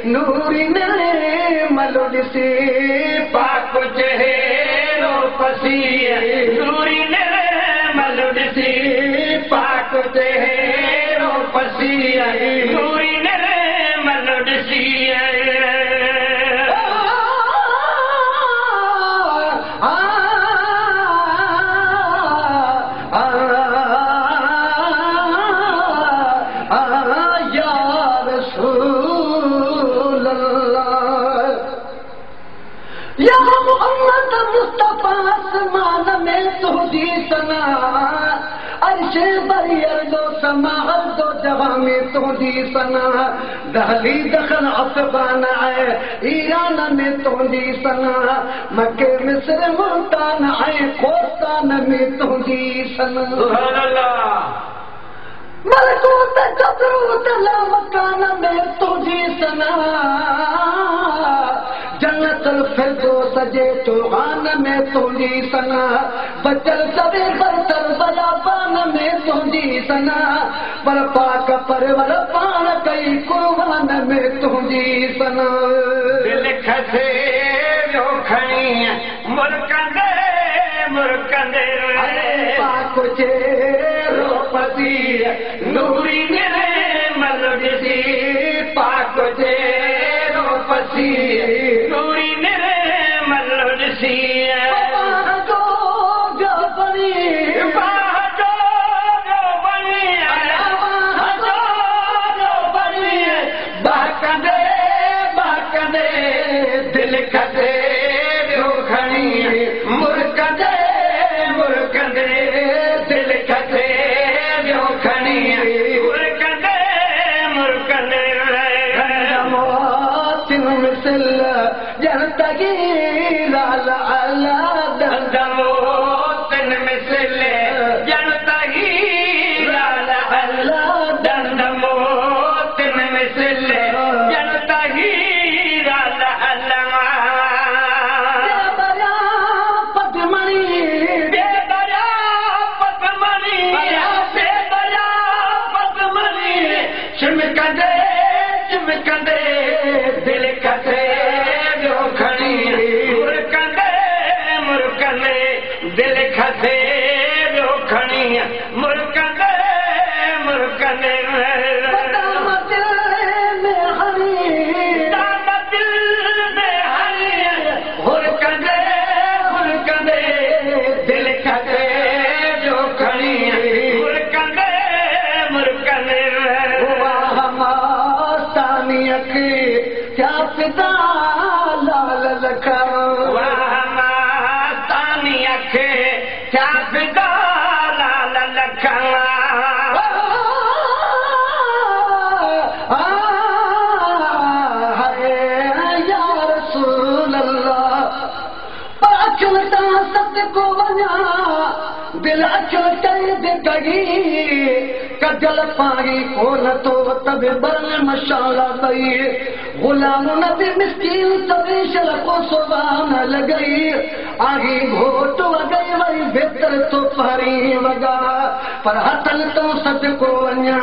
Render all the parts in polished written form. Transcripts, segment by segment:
नूरी ने मलुडसी पाक चेहरो पसी नूरी ने मलुडसी पाक चेहरो पसी नूरी ने मलुडसी दहली दखल अफगान है ईरान में तुंदी सना मक्के मिस्र मुल्तान है खोस्तान में तुंदी सना सुभान अल्लाह मलकूत जबरूत ला मकान में तुंदी सना जन्नतुल फिरदौस जे तुगान में तुंदी सना बचल सबे बरतर बयाबान में तुंदी सना पर पाक परवर पान कई कुर्बान में तुंदी सना दिल खसे जो खणी मुरकंदे मुरकंदे पाक चेहरो पसी नूरी ने मलुडसी पाक चेहरो पसी नूरी ने मलुडसी कजल पागी कोन तो तब बरन मशाला गई गुलाम नबी मिस्कीन तभी शलको सुबान लगई आगी घोट वगई वही बेहतर तो परी वगा पर हथन तो सदको वञा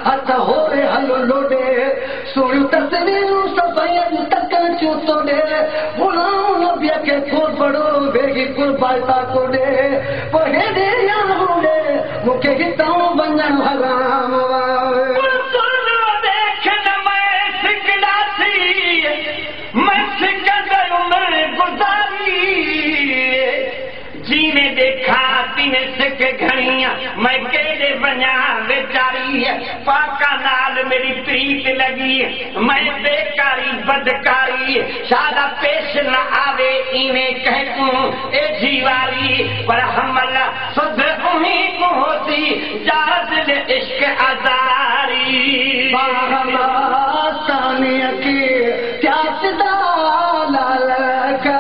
हथ होरे हल लोडे सुणियूं तस्वीरूं सभई तकन चूं तोड़े गुलाम नबी के खोल बड़ो बेगी कुर्बाता कोडे पहेड़े या होड़े मुखे हितां वञण हराम मैं सिकंदर उम्र गुजारी मैं केड़े बना बेचारी पाका नाल मेरी प्रीत लगी मैं बेकारी बदकारी सादा पेश न आवे इवें कहूं ए जीवारी पर हमला सुध उन्हीं को होती जात ले इश्क आजारी तानिया की क्या सिदा लाल का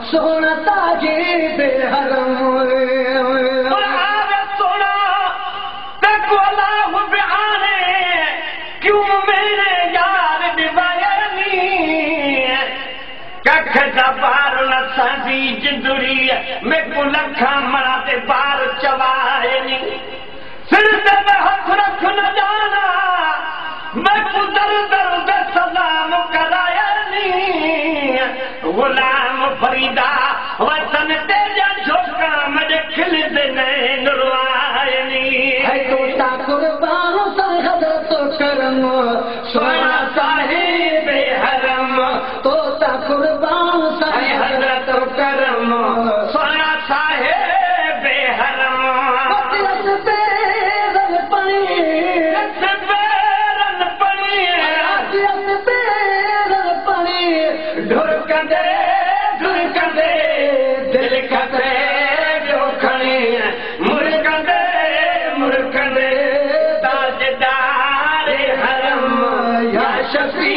सोना ताजे बेहरम सोना तकवाला बयाने क्यों मेरे यार दिवायनी कख दा बार न साजी जिंदड़ी मैं को लखा मरा ते बार चवायनी सिर ते हाथ रख न जाना मैं को दर दर दे सलाम करायनी गुलाम फरीदा वतन तेजा झोंका मजे खिल दे नैनवायनी है तो ता कुर्बान सरहद तो करम सोना साहिब हरम तो ता कुर्बान सरहद तो करम सोना साहिब हरम बतियत बेरन पनी बतियत बेरन पनी ढुरकंदे दिल खतरे जो खड़ी मुर्कंदे ताजदार हरम या शफी